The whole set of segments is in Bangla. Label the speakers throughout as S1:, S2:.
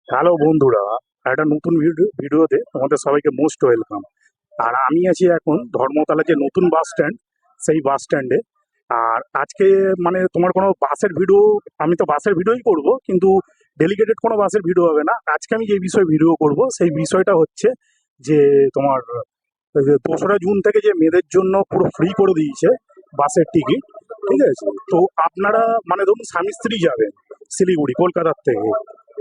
S1: হ্যালো বন্ধুরা, একটা নতুন ভিডিওতে তোমাদের সবাইকে মোস্ট ওয়েলকাম। আর আমি আছি এখন ধর্মতলা যে নতুন বাস স্ট্যান্ড, সেই বাস স্ট্যান্ডে। আর আজকে মানে তোমার কোনো বাসের ভিডিও, আমি তো বাসের ভিডিওই করব, কিন্তু ডেলিকেটেড কোনো বাসের ভিডিও হবে না। আজকে আমি যে বিষয়ে ভিডিও করব সেই বিষয়টা হচ্ছে যে তোমার ওই যে 2রা জুন থেকে যে মেয়েদের জন্য পুরো ফ্রি করে দিয়েছে বাসের টিকিট। ঠিক আছে, তো আপনারা মানে ধরুন স্বামী স্ত্রী যাবেন শিলিগুড়ি কলকাতার থেকে।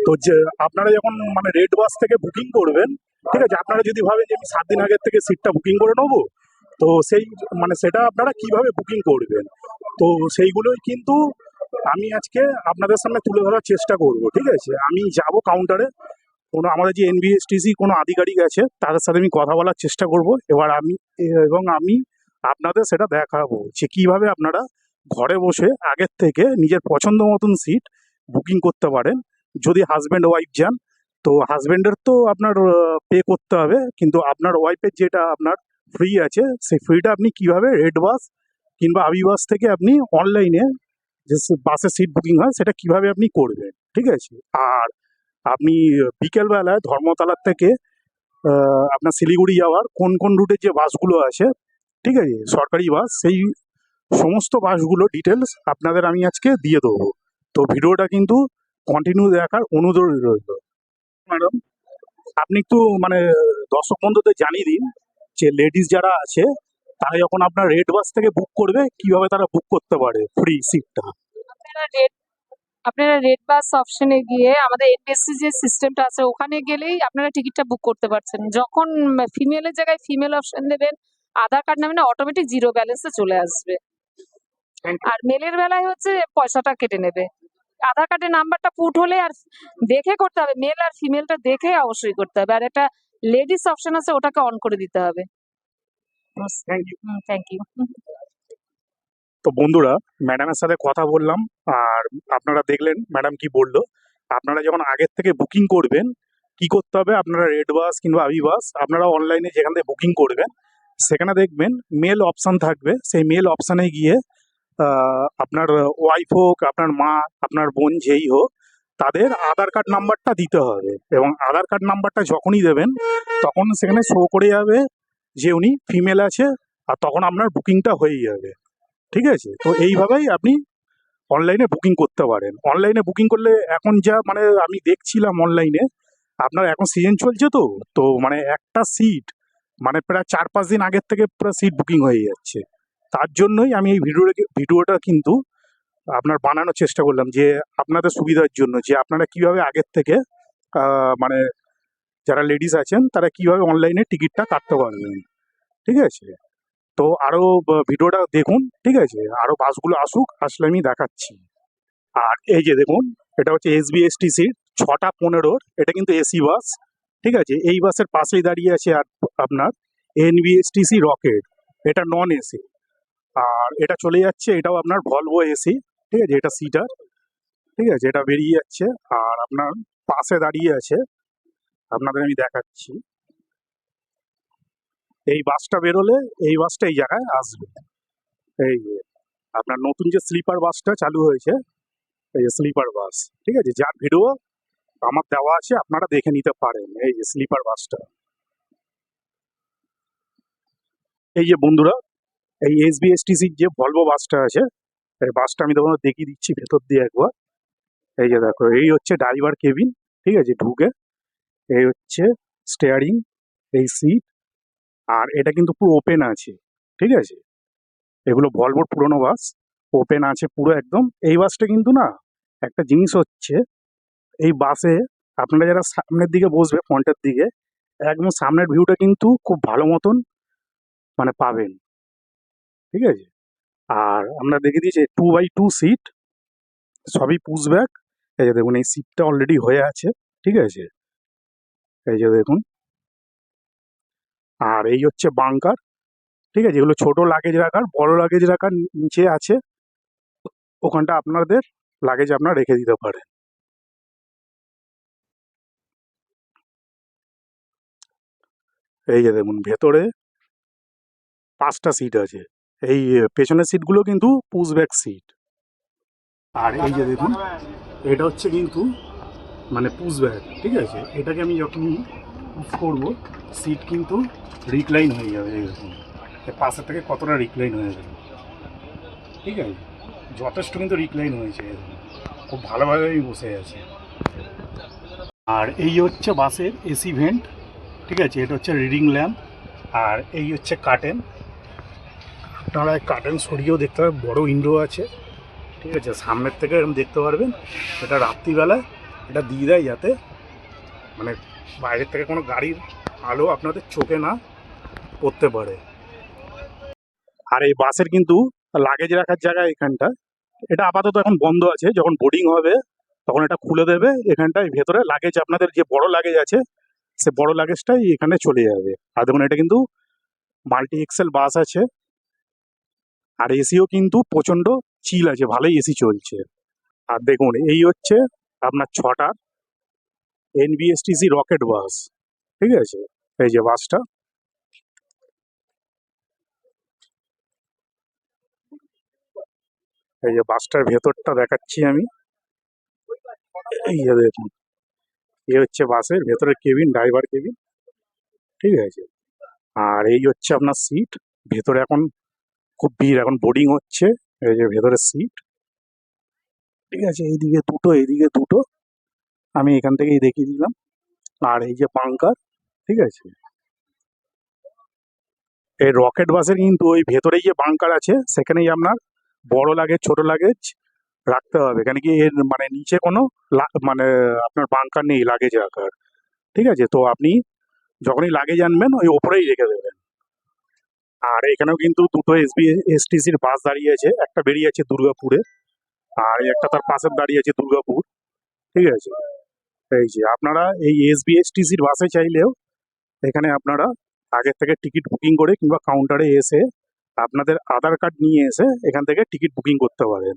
S1: তো যে আপনারা যখন মানে রেড বাস থেকে বুকিং করবেন, ঠিক আছে, আপনারা যদি ভাবেন যে আমি 7 দিন আগের থেকে সিটটা বুকিং করে নেবো, তো সেই মানে সেটা আপনারা কিভাবে বুকিং করবেন, তো সেইগুলোই কিন্তু আমি আজকে আপনাদের সামনে তুলে ধরার চেষ্টা করব। ঠিক আছে, আমি যাব কাউন্টারে, কোনো আমাদের যে এনবিএসটিসি কোনো আধিকারিক আছে তাদের সাথে আমি কথা বলার চেষ্টা করব। এবার আমি আপনাদের সেটা দেখাবো যে কিভাবে আপনারা ঘরে বসে আগের থেকে নিজের পছন্দ মতন সিট বুকিং করতে পারেন। যদি হাজব্যান্ড ওয়াইফ যান, তো হাজব্যান্ডের তো আপনার পে করতে হবে, কিন্তু আপনার ওয়াইফের যেটা আপনার ফ্রি আছে সেই ফ্রিটা আপনি কিভাবে রেড বাস কিংবা আবি বাস থেকে আপনি অনলাইনে যে বাসের সিট বুকিং হয় সেটা কিভাবে আপনি করবেন। ঠিক আছে, আর আপনি বিকেলবেলায় ধর্মতলার থেকে আপনার শিলিগুড়ি যাওয়ার কোন কোন রুটের যে বাসগুলো আছে, ঠিক আছে, সরকারি বাস, সেই সমস্ত বাসগুলো ডিটেলস আপনাদের আমি আজকে দিয়ে দেবো। তো ভিডিওটা কিন্তু কন্টিনিউ দেখার অনুরোধ রইল। ম্যাডাম, আপনি একটু মানে দর্শক বন্ধুদের জানিয়ে দিন যে লেডিস যারা আছে তারা যখন আপনার রেড বাস থেকে বুক করবে কিভাবে তারা বুক করতে পারে ফ্রি সিটটা।
S2: আপনারা রেড আপনারা রেড বাস অপশনে গিয়ে আমাদের এনবিএসসি যে সিস্টেমটা আছে ওখানে গেলেই আপনারা টিকিটটা বুক করতে পারছেন। যখন ফিমেলের জায়গায় ফিমেল অপশন দেবেন, আধার কার্ড নামে অটোমেটিক জিরো ব্যালেন্সে চলে আসবে। আর মেলের বেলায় হচ্ছে পয়সাটা কেটে নেবে। আধার কার্ডের নাম্বারটা পুট হলে আর দেখে করতে হবে, মেল আর ফিমেলটা দেখে অবশ্যই করতে হবে। আর একটা লেডিস অপশন আছে, ওটাকে অন করে দিতে হবে।
S1: Thank you.
S2: Thank you.
S1: তো বন্ধুরা, ম্যাডামের সাথে কথা বললাম, আর আপনারা দেখলেন ম্যাডাম কি বললো। আপনারা যখন আগের থেকে বুকিং করবেন কি করতে হবে, আপনারা রেড বাস কিংবা আবি বাস আপনারা অনলাইনে যেখান থেকে বুকিং করবেন সেখানে দেখবেন মেল অপশান থাকবে। সেই মেল অপশানে গিয়ে আপনার ওয়াইফ হোক, আপনার মা, আপনার বোন, যেই হোক, তাদের আধার কার্ড নাম্বারটা দিতে হবে। এবং আধার কার্ড নাম্বারটা যখনই দেবেন তখন সেখানে শো করে যাবে যে উনি ফিমেল আছে, আর তখন আপনার বুকিংটা হয়ে যাবে। ঠিক আছে, তো এইভাবেই আপনি অনলাইনে বুকিং করতে পারেন। অনলাইনে বুকিং করলে এখন যা মানে আমি দেখছিলাম অনলাইনে, আপনার এখন সিজন চলছে, তো তো মানে একটা সিট মানে প্রায় 4-5 দিন আগের থেকে পুরো সিট বুকিং হয়ে যাচ্ছে। তার জন্যই আমি এই ভিডিওটা কিন্তু আপনার বানানোর চেষ্টা করলাম, যে আপনাদের সুবিধার জন্য, যে আপনারা কিভাবে আগের থেকে মানে যারা লেডিস আছেন তারা কিভাবে অনলাইনে টিকিটটা কাটতে পারবেন। ঠিক আছে, তো আরো ভিডিওটা দেখুন। ঠিক আছে, আরো বাসগুলো আসুক, আসলে আমি দেখাচ্ছি। আর এই যে দেখুন, এটা হচ্ছে এসবিএসটিসির 6টা 15-র, এটা কিন্তু এসি বাস। ঠিক আছে, এই বাসের পাশেই দাঁড়িয়ে আছে আর আপনার এনবিএসটিসি রকেট, এটা নন এসি। আর এটা চলে যাচ্ছে, এটাও আপনার ভলভো এসি। ঠিক আছে, এটা সিটার। ঠিক আছে, এটা বেরিয়ে যাচ্ছে। আর আপনার পাশে দাঁড়িয়ে আছে, আপনাদের আমি দেখাচ্ছি, এই বাসটা বেরোলে এই বাসটা এই জায়গায় আসবে। এই যে আপনার নতুন যে স্লিপার বাসটা চালু হয়েছে, এই যে স্লিপার বাস, ঠিক আছে, যার ভিডিও আমার দেওয়া আছে, আপনারা দেখে নিতে পারেন। এই যে স্লিপার বাসটা, এই যে বন্ধুরা, এই এসবিএসটিসির যে ভলভো বাসটা আছে, এই বাসটা আমি তোমাদের দেখিয়ে দিচ্ছি ভেতর দিয়ে একবার। এই যে দেখো, এই হচ্ছে ড্রাইভার কেবিন। ঠিক আছে, ঢুকে এই হচ্ছে স্টিয়ারিং, এই সিট, আর এটা কিন্তু পুরো ওপেন আছে। ঠিক আছে, এগুলো ভলভোর পুরোনো বাস, ওপেন আছে পুরো একদম। এই বাসটা কিন্তু না, একটা জিনিস হচ্ছে, এই বাসে আপনারা যারা সামনের দিকে বসবে, ফ্রন্টের দিকে, একদম সামনের ভিউটা কিন্তু খুব ভালো মতন মানে পাবেন। ঠিক আছে, আর আমরা দেখে দিয়েছি 2x2 সিট, সবই পুশ ব্যাক। এই যে দেখুন, এই সিটটা অলরেডি হয়ে আছে। ঠিক আছে, এই যে দেখুন, আর এই হচ্ছে বাংকার। ঠিক আছে, এগুলো ছোট লাগেজ রাখার, বড় লাগেজ রাখার নিচে আছে, ওখানটা আপনাদের লাগেজ আপনারা রেখে দিতে পারেন। এই যে দেখুন, ভেতরে 5টা সিট আছে। এই পেছনের সিটগুলো কিন্তু পুশ ব্যাক সিট। আর এই যে দেখুন, এটা হচ্ছে কিন্তু মানে পুশ ব্যাক, ঠিক আছে। এটাকে আমি যখন পুশ করবো সিট কিন্তু রিক্লাইন হয়ে যাবে, এরকম এর পাশের থেকে কতটা রিক্লাইন হয়ে যাবে, ঠিক আছে। যথেষ্ট কিন্তু রিক্লাইন হয়েছে, এরকম খুব ভালোভাবে আমি বসে আছি। আর এই হচ্ছে বাসের এসি ভেন্ট, ঠিক আছে। এটা হচ্ছে রিডিং ল্যাম্প, আর এই হচ্ছে কার্টেন। আপনারা কার্টেন সরিয়েও দেখতে পাবেন, বড় উইন্ডো আছে, ঠিক আছে। সামনের থেকে এরকম দেখতে পারবেন। এটা রাত্রিবেলা এটা দিয়ে দেয় যাতে মানে বাইরের থেকে কোনো গাড়ির আলো আপনাদের চোখে না পড়তে পারে। আর এই বাসের কিন্তু লাগেজ রাখার জায়গা এখানটা, এটা আপাতত এখন বন্ধ আছে, যখন বোর্ডিং হবে তখন এটা খুলে দেবে। এখানটায় ভেতরে লাগেজ, আপনাদের যে বড় লাগেজ আছে সে বড় লাগেজটাই এখানে চলে যাবে। আর দেখুন এটা কিন্তু মাল্টি এক্সেল বাস আছে, আর এসিও কিন্তু প্রচণ্ড চিল আছে, ভালোই এসি চলছে। আর দেখুন এই হচ্ছে আপনার 6টা এনবিএসটিসি রকেট বাস, ঠিক আছে। এই যে বাসটা, এই যে বাসটার ভেতরটা দেখাচ্ছি আমি। এই যে দেখুন, এই হচ্ছে বাসের ভেতরের কেবিন, ড্রাইভার কেবিন, ঠিক আছে। আর এই হচ্ছে আপনার সিট। ভেতরে এখন খুব ভিড়, এখন বোর্ডিং হচ্ছে। এই যে ভেতরের সিট, ঠিক আছে। এইদিকে দুটো, এইদিকে দুটো, আমি এখান থেকেই দেখিয়ে দিলাম। আর এই যে বাঙ্কার, ঠিক আছে। এই রকেট বাসের কিন্তু ওই ভেতরেই যে বাঙ্কার আছে সেখানেই আপনার বড় লাগেজ ছোট লাগেজ রাখতে হবে, কেন কি এর মানে নিচে কোনো মানে আপনার বাঙ্কার নেই লাগেজ রাখার, ঠিক আছে। তো আপনি যখনই লাগেজ আনবেন ওই ওপরেই রেখে দেবেন। আর এখানেও কিন্তু দুটো এসটিসির বাস দাঁড়িয়ে আছে, একটা বেরিয়ে আছে দুর্গাপুরে, আর এই একটা তার পাশে দাঁড়িয়ে আছে দুর্গাপুর, ঠিক আছে। এই যে আপনারা এই এসবিএসটিসির বাসে চাইলেও এখানে আপনারা আগের থেকে টিকিট বুকিং করে কিংবা কাউন্টারে এসে আপনাদের আধার কার্ড নিয়ে এসে এখান থেকে টিকিট বুকিং করতে পারেন।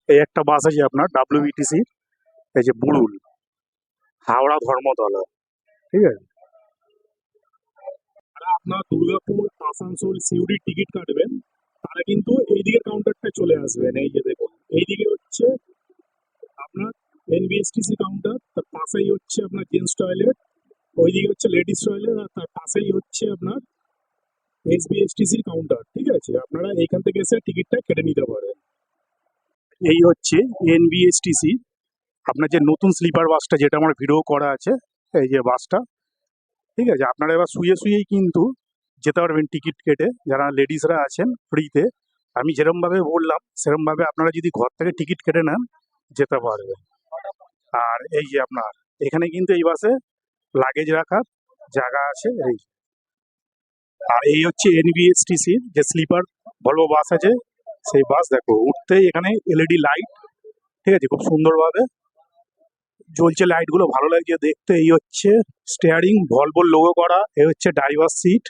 S1: এই একটা বাস আছে আপনার ডাব্লিউবিটিসি, এই যে বুড়ুল, হাওড়া ধর্মতলা, ঠিক আছে। যারা আপনার দুর্গাপুর আসানসোল সিউড়ির টিকিট কাটবেন তারা কিন্তু এই দিকের কাউন্টারটা চলে আসবেন। এই যে দেখুন এইদিকে হচ্ছে আপনার এনবিএসটিসি কাউন্টার, তার পাশেই হচ্ছে আপনার জেন্টস টয়লেট, ওইদিকে হচ্ছে লেডিস টয়লেট, আর তার পাশেই হচ্ছে আপনার এসবিএসটিসির কাউন্টার, ঠিক আছে। আপনারা এইখান থেকে এসে টিকিটটা কেটে নিতে পারেন। এই হচ্ছে এনবিএসটিসি আপনার যে নতুন স্লিপার বাসটা, যেটা আমার ভিডিও করা আছে, এই যে বাসটা, ঠিক আছে। আপনারা এবার শুয়ে শুয়েই কিন্তু যেতে পারবেন টিকিট কেটে, যারা লেডিসরা আছেন ফ্রিতে। আমি যেরমভাবে বললাম সেরমভাবে আপনারা যদি ঘর থেকে টিকিট কেটে নেন যেতে পারবেন। আর এই যে আপনার এখানে কিন্তু এই বাসে লাগেজ রাখার জায়গা আছে, এই। আর এই হচ্ছে এনবিএসটিসির যে স্লিপার ভলভো বাস আছে, সেই বাস দেখো উঠতেই এখানে এলইডি লাইট, ঠিক আছে, খুব সুন্দরভাবে জ্বলছে লাইটগুলো, ভালো লাগছে দেখতে। এই হচ্ছে স্টিয়ারিং ভলভোর লোগো করা, এই হচ্ছে ড্রাইভার সিট,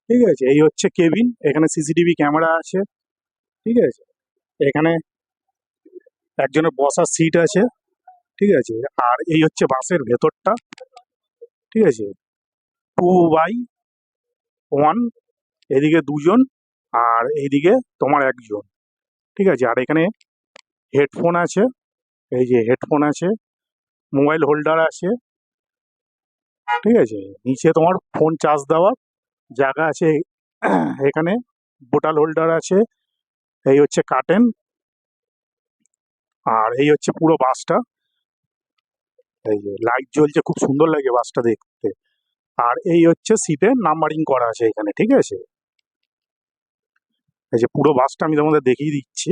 S1: ঠিক আছে। এই হচ্ছে কেবিন, এখানে সিসিটিভি ক্যামেরা আছে, ঠিক আছে। এখানে একজনের বসার সিট আছে, ঠিক আছে। আর এই হচ্ছে বাসের ভেতরটা, ঠিক আছে। 2x1, এদিকে দুজন আর এইদিকে তোমার একজন, ঠিক আছে। আর এখানে হেডফোন আছে, এই যে হেডফোন আছে, মোবাইল হোল্ডার আছে, ঠিক আছে। নিচে তোমার ফোন চার্জ দেওয়ার জায়গা আছে, এখানে বোটাল হোল্ডার আছে। এই হচ্ছে কার্টেন, আর এই হচ্ছে পুরো বাসটা, এই যে লাইট জ্বলছে, খুব সুন্দর লাগে বাসটা দেখতে। আর এই হচ্ছে সিটে নাম্বারিং করা আছে এখানে, ঠিক আছে। এই যে পুরো বাসটা আমি তোমাদের দেখিয়ে দিচ্ছি।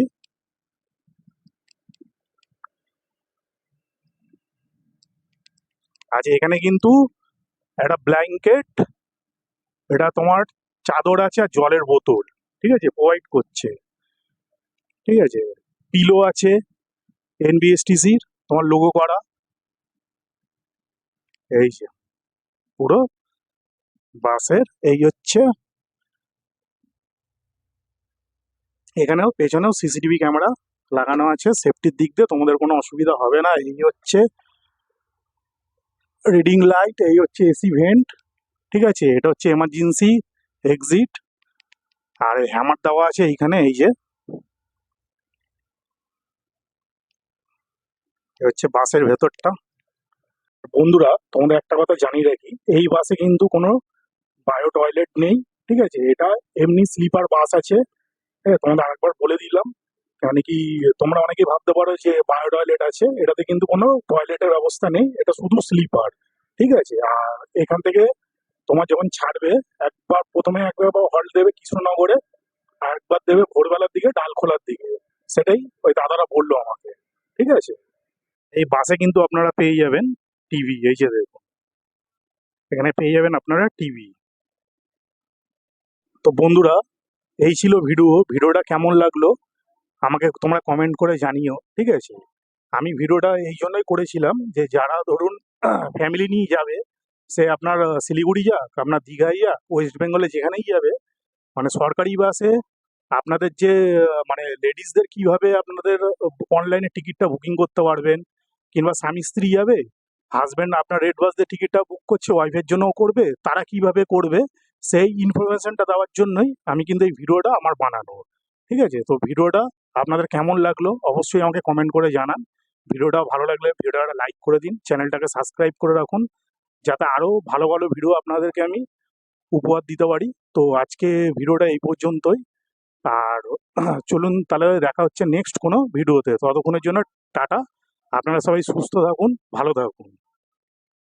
S1: আচ্ছা, এখানে কিন্তু একটা ব্ল্যাঙ্কেট, এটা তোমার চাদর আছে আর জলের বোতল, ঠিক আছে, প্রোভাইড করছে, ঠিক আছে। পিলো আছে এনবিএসটিসির তোমার লোগো করা, এই যে পুরো বাসের এই হচ্ছে। এখানেও পেছনেও সিসিটিভি ক্যামেরা লাগানো আছে, সেফটির দিক দিয়ে তোমাদের কোনো অসুবিধা হবে না। এই হচ্ছে রিডিং লাইট, এই হচ্ছে এসি ভেন্ট, ঠিক আছে। এটা হচ্ছে এমার্জেন্সি এক্সিট, আর হ্যামার দেওয়া আছে এইখানে, এই যে এ হচ্ছে বাসের ভেতরটা। বন্ধুরা, তোমাদের একটা কথা জানিয়ে রাখি, এই বাসে কিন্তু কোনো বায়ো টয়লেট নেই। ঠিক আছে, এটা এমনি স্লিপার বাস আছে। হ্যাঁ, তোমাদের আরেকবার বলে দিলাম। মানে কি, তোমরা অনেকেই ভাবতে পারো যে বায়ো টয়লেট আছে, এটাতে কিন্তু কোনো টয়লেটের ব্যবস্থা নেই, এটা শুধু স্লিপার। ঠিক আছে, আর এখান থেকে তোমার যখন ছাড়বে, একবার হল্ট দেবে কৃষ্ণনগরে, আর একবার দেবে ভোরবেলার দিকে ডালখোলার দিকে। সেটাই ওই দাদারা বললো আমাকে। ঠিক আছে, এই বাসে কিন্তু আপনারা পেয়ে যাবেন টিভি। এই যে দেখুন, এখানে পেয়ে যাবেন আপনারা টিভি। তো বন্ধুরা, এই ছিল ভিডিওটা কেমন লাগলো আমাকে তোমরা কমেন্ট করে জানিও। ঠিক আছে, আমি ভিডিওটা এই জন্যই করেছিলাম যে যারা ধরুন ফ্যামিলি নিয়ে যাবে, সে আপনার শিলিগুড়ি যাক, আপনার দীঘায় যাক, ওয়েস্ট বেঙ্গলে যেখানেই যাবে, মানে সরকারি বাসে আপনাদের যে মানে লেডিসদের কিভাবে আপনাদের অনলাইনে টিকিটটা বুকিং করতে পারবেন, কিংবা স্বামী স্ত্রী যাবে, হাজব্যান্ড আপনার রেড বাস দিয়ে টিকিটটা বুক করছে, ওয়াইফের জন্যও করবে, তারা কিভাবে করবে, সেই ইনফরমেশনটা দেওয়ার জন্যই আমি কিন্তু এই ভিডিওটা আমার বানানো। ঠিক আছে, তো ভিডিওটা আপনাদের কেমন লাগলো অবশ্যই আমাকে কমেন্ট করে জানান। ভিডিওটা ভালো লাগলে ভিডিওটা লাইক করে দিন, চ্যানেলটাকে সাবস্ক্রাইব করে রাখুন, যাতে আরও ভালো ভালো ভিডিও আপনাদেরকে আমি উপহার দিতে পারি। তো আজকে ভিডিওটা এই পর্যন্তই। আর চলুন তাহলে দেখা হচ্ছে নেক্সট কোনো ভিডিওতে। ততক্ষণের জন্য টাটা। আপনারা সবাই সুস্থ থাকুন, ভালো থাকুন।